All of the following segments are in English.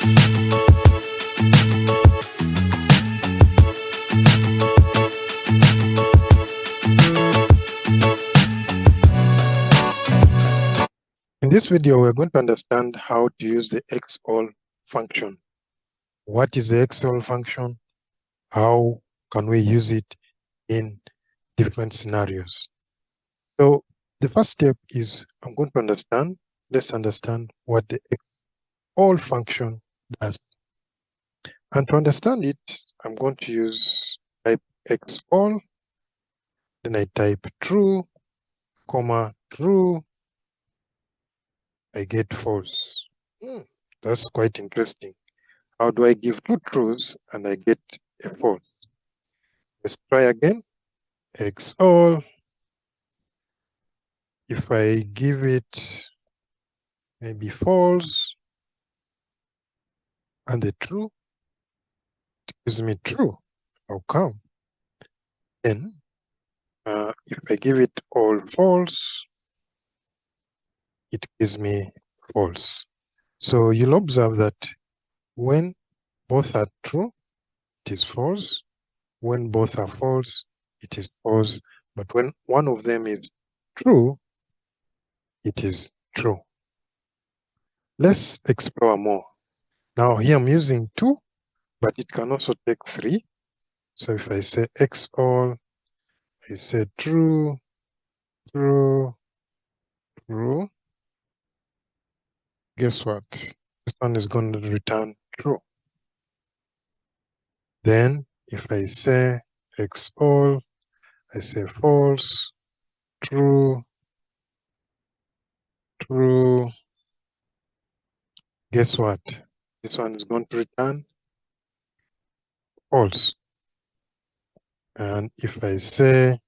In this video, we're going to understand how to use the XOR function. What is the XOR function? How can we use it in different scenarios? So the first step is I'm going to let's understand what the XOR function does. And to understand it, I'm going to type XOR, then I type true, comma, true, I get false. That's quite interesting. How do I give two truths and I get a false? Let's try again. XOR. If I give it maybe false and the true, it gives me true. How come? Then, if I give it all false, it gives me false. So you'll observe that when both are true, it is false. When both are false, it is false. But when one of them is true, it is true. Let's explore more. Now here I'm using 2, but it can also take 3. So if I say XOR, I say true, true, true. Guess what? This one is going to return true. Then if I say XOR, I say false, true, true. Guess what? This one is going to return false. And if I say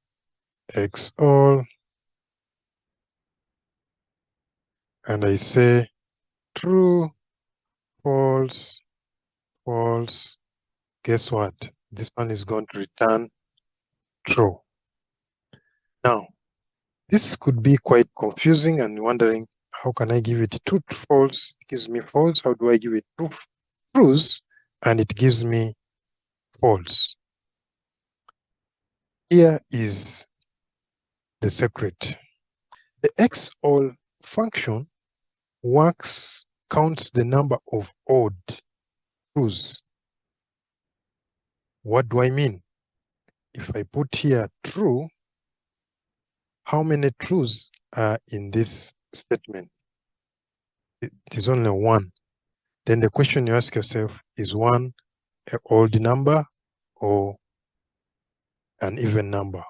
XOR and I say true, false, false, guess what? This one is going to return true. Now, this could be quite confusing and wondering, how can I give it true to false? It gives me false. How do I give it truth? And it gives me false. Here is the secret. The XOR function counts the number of odd truths. What do I mean? If I put here true, how many truths are in this statement? It is only 1. Then the question you ask yourself, is 1 an odd number or an even number?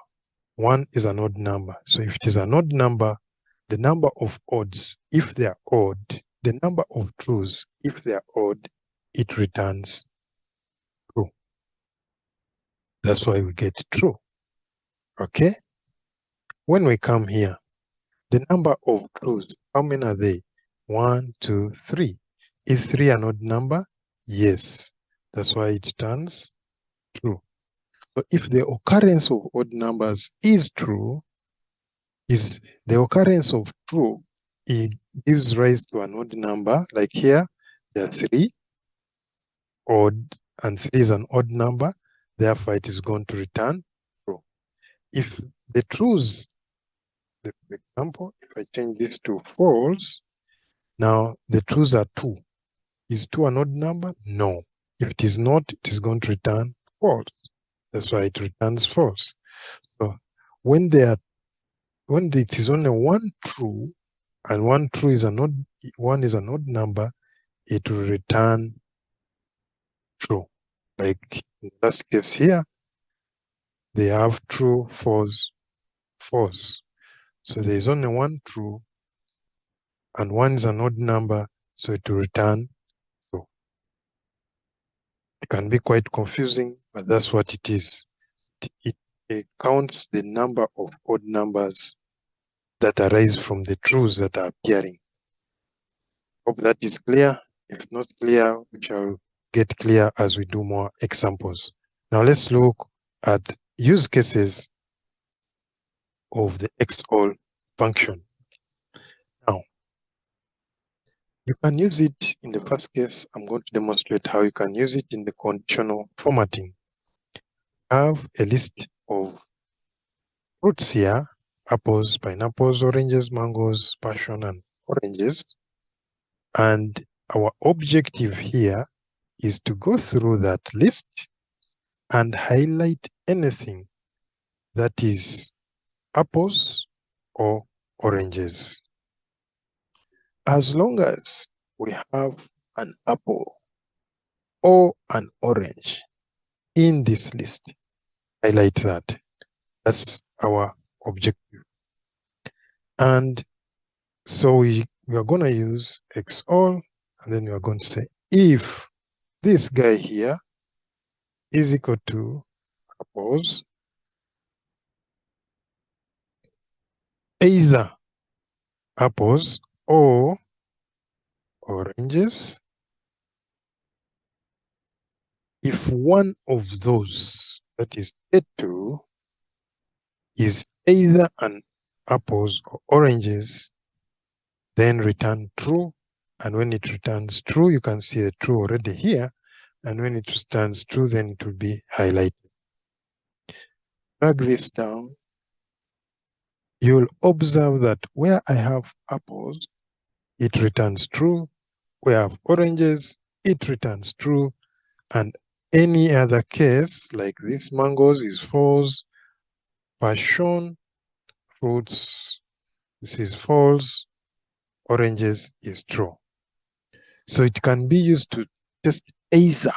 1 is an odd number. So if it is an odd number, the number of odds, if they are odd, the number of truths, if they are odd, it returns true. That's why we get true. Okay? When we come here, the number of truths, how many are they? 1, 2, 3. Is 3 an odd number? Yes. That's why it turns true. So if the occurrence of odd numbers is true, is the occurrence of true, it gives rise to an odd number. Like here, there are 3 odd, and 3 is an odd number. Therefore, it is going to return true. If the truths, for example, if I change this to false, now the truths are 2. Is 2 an odd number? No. If it is not, it is going to return false. That's why it returns false. So when it is only 1 true, and 1 true is an odd number, it will return true. Like in this case here, they have true, false, false. So there is only 1 true, and 1 is an odd number, so it will return true. It can be quite confusing, but that's what it is. It counts the number of odd numbers that arise from the truths that are appearing. Hope that is clear. If not clear, we shall get clear as we do more examples. Now let's look at use cases of the XOR function. Now, You can use it in the first case. I'm going to demonstrate how you can use it in the conditional formatting. I have a list of fruits here: apples, pineapples, oranges, mangoes, passion, and oranges. And our objective here is to go through that list and highlight anything that is apples or oranges. As long as we have an apple or an orange in this list, highlight that. That's our objective. And so we are going to use XOR, and then we are going to say if this guy here is equal to apples, either apples or oranges, if one of those, that is A2, is either an apples or oranges, then return true. And when it returns true, you can see the true already here. And when it returns true, then it will be highlighted. Drag this down. You'll observe that where I have apples, it returns true. Where I have oranges, it returns true. And any other case, like this mangoes, is false. Passion fruits, this is false. Oranges is true. So it can be used to test either,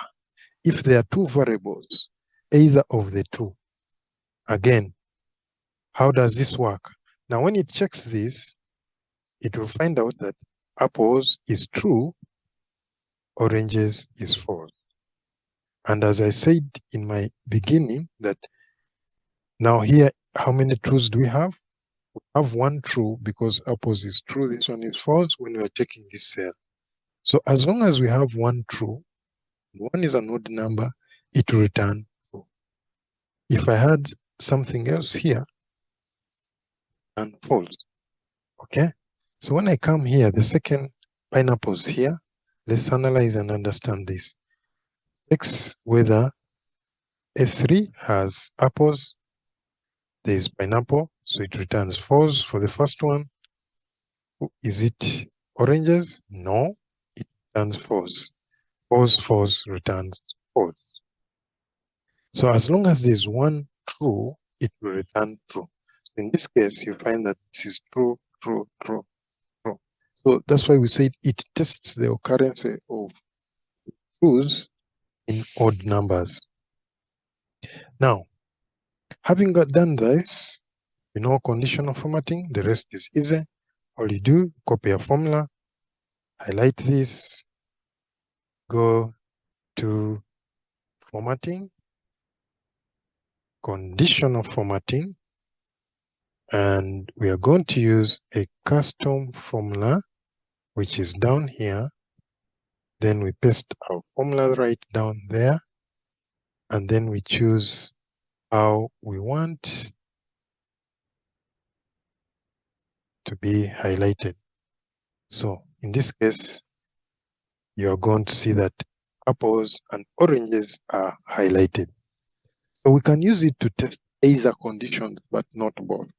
if there are two variables, either of the two. Again, how does this work? Now, when it checks this, it will find out that apples is true, oranges is false. And as I said in my beginning, that now here, how many truths do we have? We have one true because apples is true, this one is false when we are checking this cell. So as long as we have one true, one is an odd number, it will return true. If I had something else here, and false, okay? So when I come here, the second pineapples here, let's analyze and understand this. X whether A3 has apples, there is pineapple, so it returns false for the first one. Is it oranges? No, it returns false. False, false returns false. So as long as there's one true, it will return true. In this case, you find that this is true, true, true, true. So that's why we say it tests the occurrence of truths in odd numbers. Now, having done this, you know conditional formatting, the rest is easy. All you do, copy a formula, highlight this, go to formatting, conditional formatting, and we are going to use a custom formula, which is down here. Then we paste our formula right down there, and then we choose how we want to be highlighted. So in this case, you are going to see that apples and oranges are highlighted. So we can use it to test either conditions, but not both.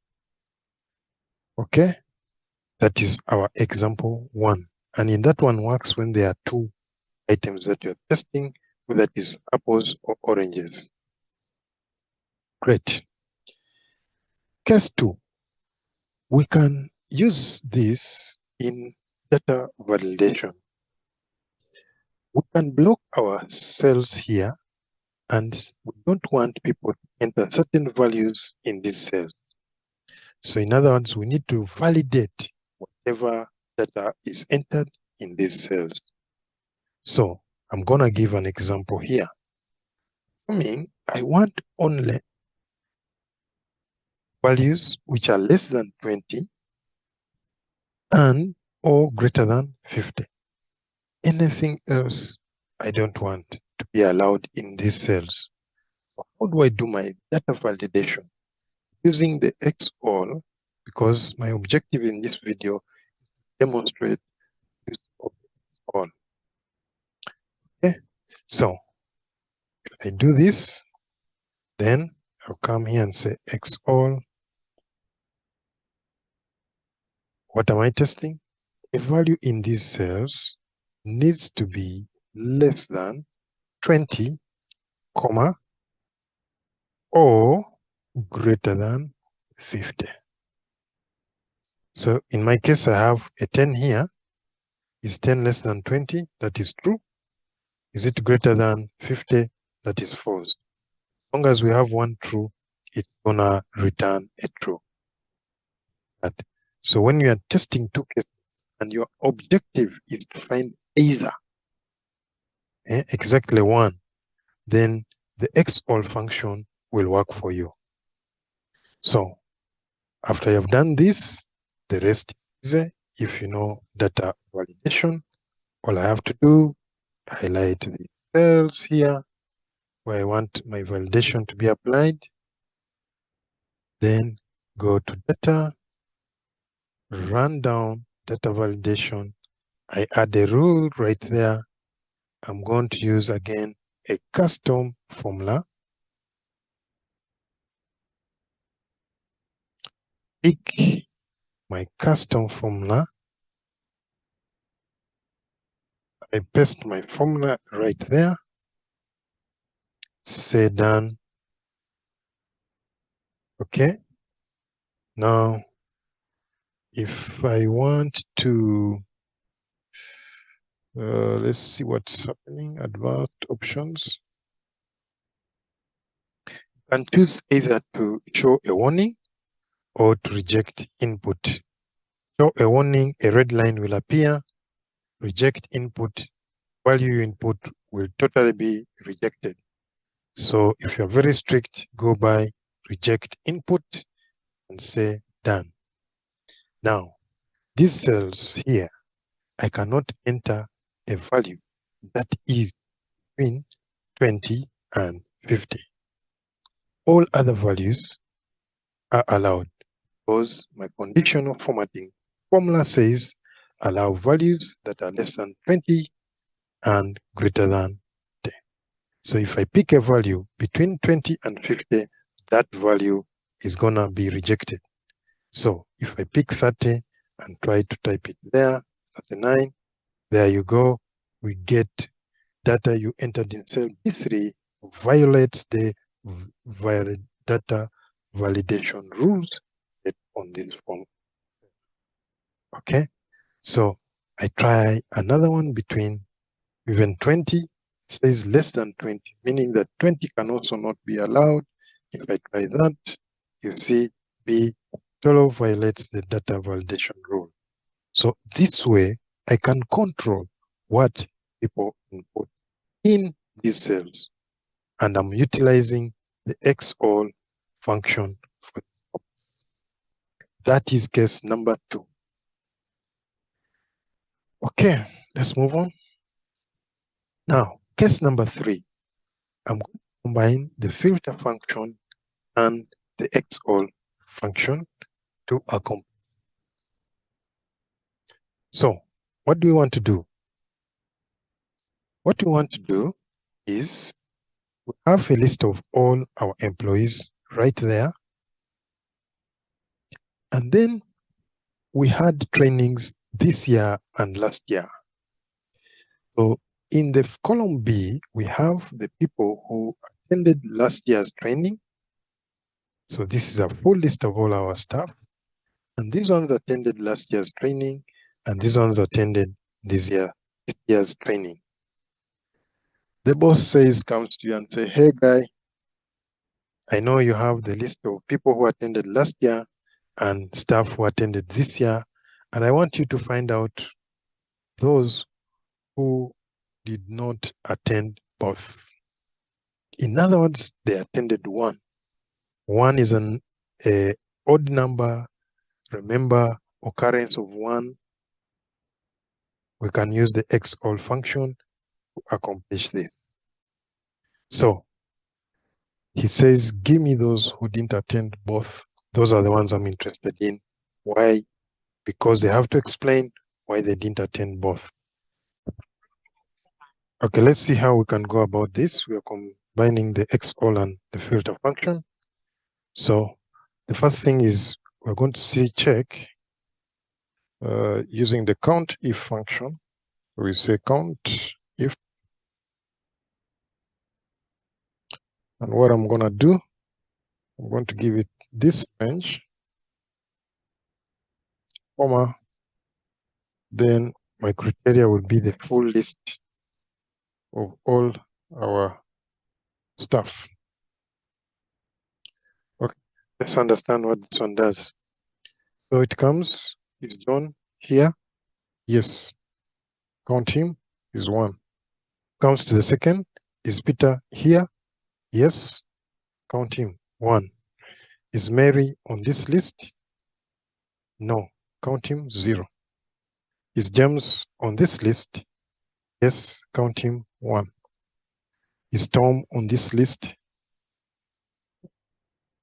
Okay, that is our example one. And in that one works when there are two items that you're testing, whether it is apples or oranges. Great. Case two, we can use this in data validation. We can block our cells here, and we don't want people to enter certain values in these cells. So in other words, we need to validate whatever data is entered in these cells. So I'm going to give an example here. I want only values which are less than 20 and or greater than 50. Anything else I don't want to be allowed in these cells. How do I do my data validation? Using the XOR, because my objective in this video is to demonstrate use of So if I do this, then I'll come here and say XOR. What am I testing? A value in these cells needs to be less than 20, comma, or greater than 50. So in my case, I have a 10 here. Is 10 less than 20? That is true. Is it greater than 50? That is false. As long as we have one true, it's gonna return a true. So when you are testing two cases and your objective is to find either exactly one, then the XOR function will work for you. So after you've done this, the rest is easy. If you know data validation, all I have to do, highlight the cells here where I want my validation to be applied. Then go to data, run down data validation. I add a rule right there. I'm going to use again a custom formula. Pick my custom formula. I paste my formula right there. Say done. Okay. Now, if I want to, let's see what's happening. Advanced options. You can choose either to show a warning or to reject input. Show a warning, a red line will appear. Reject input, value you input will totally be rejected. So if you're very strict, go by reject input and say done. Now, these cells here, I cannot enter a value that is between 20 and 50. All other values are allowed because my conditional formatting formula says allow values that are less than 20 and greater than 10. So if I pick a value between 20 and 50, that value is going to be rejected. So if I pick 30 and try to type it there, 39, there you go. We get data you entered in cell B3 violates the data validation rules set on this form. Okay, so I try another one between even 20. It says less than 20, meaning that 20 can also not be allowed. If I try that, you see B totally violates the data validation rule. So this way, I can control what people input in these cells. And I'm utilizing the XOR function for this. That is case number 2. Okay, let's move on. Now, case number 3. I'm going to combine the filter function and the XOR function to accomplish. So, what do we want to do? What we want to do is we have a list of all our employees right there. And then we had trainings this year and last year. So in the column B, we have the people who attended last year's training. So this is a full list of all our staff. And these ones attended last year's training, and these ones attended this year's training. The boss comes to you and say, hey guy, I know you have the list of people who attended last year and staff who attended this year, and I want you to find out those who did not attend both. In other words, they attended one. One is an odd number. Remember, occurrence of one. We can use the XOR function to accomplish this. So he says, give me those who didn't attend both. Those are the ones I'm interested in. Why? Because they have to explain why they didn't attend both. Okay, let's see how we can go about this. We are combining the XOR and the filter function. So the first thing is we're going to check using the count if function. We say count if, and what I'm going to do, I'm going to give it this range, comma, then my criteria will be the full list of all our stuff. Okay, let's understand what this one does. So it comes, is John here? Yes. Count him is 1. Comes to the second, is Peter here? Yes. Count him, 1. Is Mary on this list? No. Count him, 0. Is James on this list? Yes. Count him, 1. Is Tom on this list?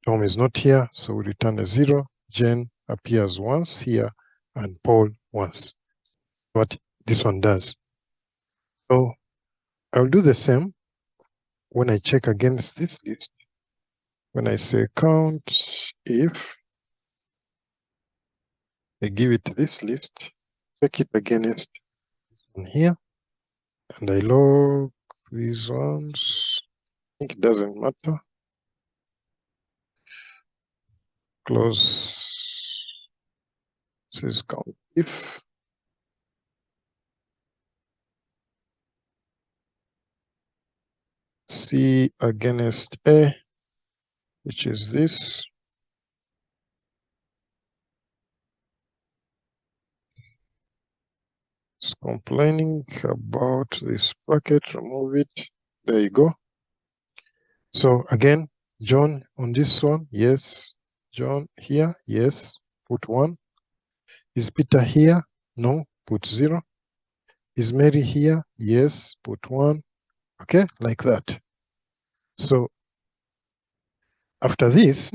Tom is not here, so we return a 0. Jane appears once here, and Paul once. What this one does. So I'll do the same when I check against this list. When I say count if, I give it this list, check it against this one here, and I log these ones. I think it doesn't matter. Close. Says count if. C against A, which is this. It's complaining about this bracket, remove it. There you go. So again, John on this one, yes. John here, yes. Put 1. Is Peter here? No. Put 0. Is Mary here? Yes. Put 1. Okay, like that. So after this,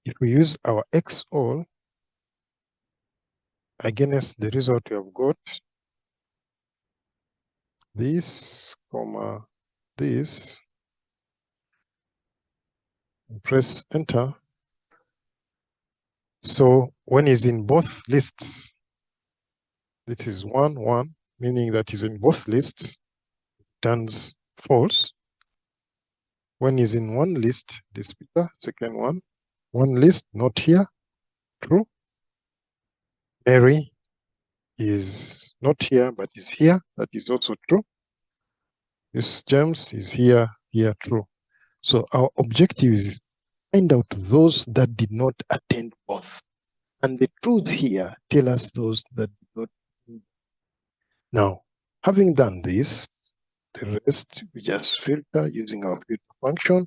if we use our XOR against the result we have got, this, comma, this, and press enter. So when it's in both lists, this is 1, 1, meaning that is in both lists, turns false. When is in one list, this Peter, second one list, not here, true. Mary is not here, but is here, that is also true. This James is here, true. So our objective is find out those that did not attend both. And the truths here tell us those that did not. Now, having done this, the rest we just filter using our filter function.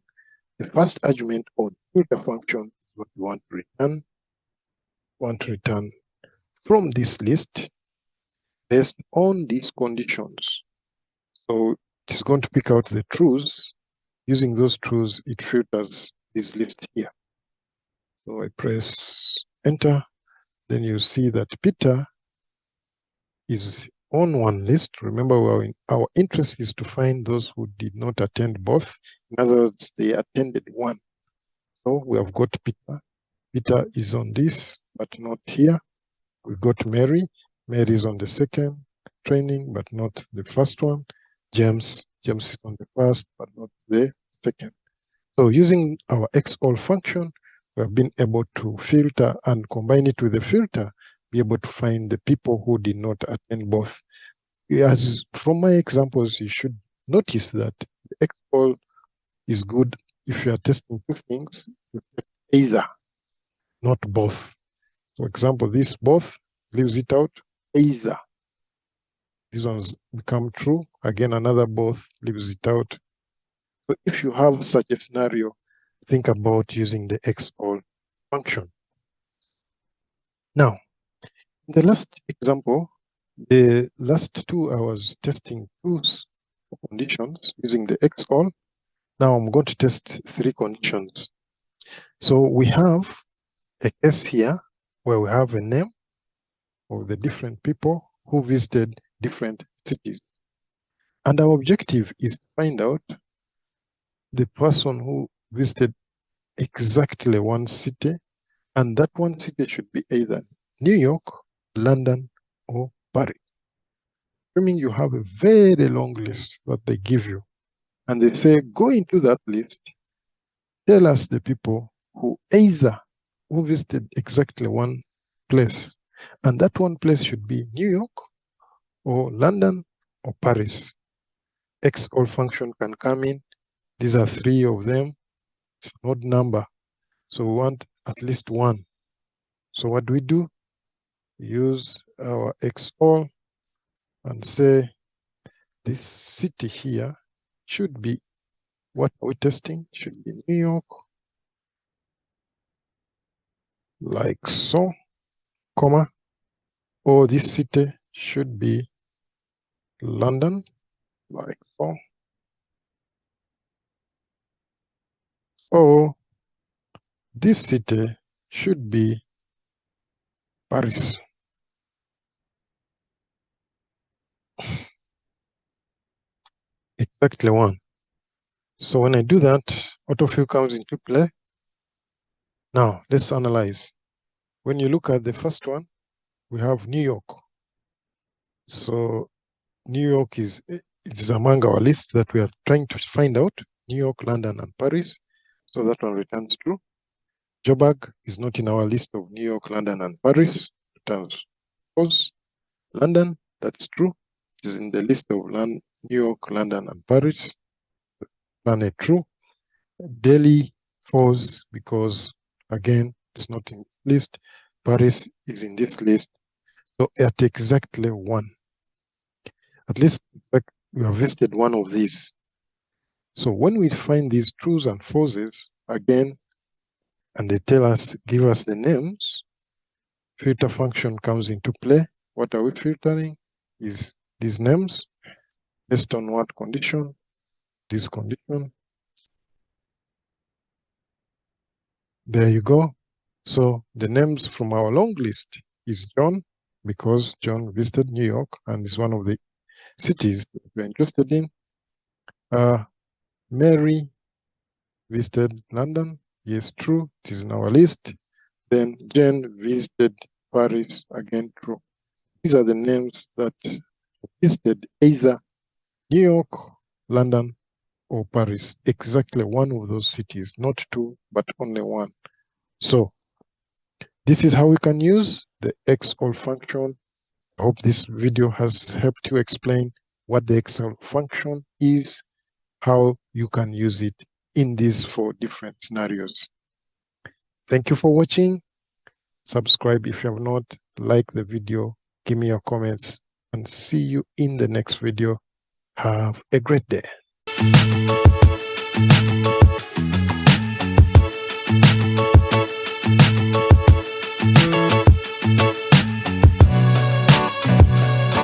The first argument of the filter function is what we want to return. From this list based on these conditions. So it's going to pick out the truths. Using those truths, it filters this list here. So I press enter. Then you see that Peter is on one list. Remember, our interest is to find those who did not attend both. In other words, they attended one. So we have got Peter. Peter is on this, but not here. We got Mary. Mary is on the second training, but not the first one. James is on the first, but not the second. So using our XOR function, we have been able to filter and combine it with the filter, be able to find the people who did not attend both. As from my examples, you should notice that the XOR is good if you are testing two things, either, not both. For example, this both leaves it out, either. These ones become true. Again, another both leaves it out. So if you have such a scenario, think about using the XOR function. Now, in the last example, the last 2 I was testing 2 conditions using the XOR. Now I'm going to test 3 conditions. So we have a case here where we have a name of the different people who visited different cities. And our objective is to find out the person who visited exactly one city, and that one city should be either New York, London, or Paris. Assuming you have a very long list that they give you, and they say, go into that list, tell us the people who visited exactly one place, and that one place should be New York or London or Paris. XOR function can come in. These are three of them. It's an odd number, so we want at least one. So what do? We use our XOR and say this city here should be, what are we testing? Should be New York, like so, comma, or this city should be London, like so, or this city should be Paris. Exactly one. So when I do that, autofill comes into play. Now let's analyze. When you look at the first one, we have New York. So New York is among our list that we are trying to find out. New York, London, and Paris. So that one returns true. Joburg is not in our list of New York, London, and Paris. Returns false. London, that's true. It is in the list of New York, London, and Paris. Planet true. Delhi false because, again, it's not in this list. Paris is in this list. So at exactly one. At least we have visited one of these. So when we find these trues and falses, again, and they give us the names, filter function comes into play. What are we filtering? Is these names based on what condition? This condition. There you go. So the names from our long list is John, because John visited New York and is one of the cities that we're interested in. Mary visited London. Yes, true. It is in our list. Then Jane visited Paris. Again, true. These are the names that visited either New York, London, or Paris. Exactly one of those cities, not two, but only one. So this is how we can use the XOR function. I hope this video has helped you explain what the XOR function is, how you can use it in these 4 different scenarios. Thank you for watching. Subscribe if you have not. Like the video. Give me your comments. And see you in the next video. Have a great day.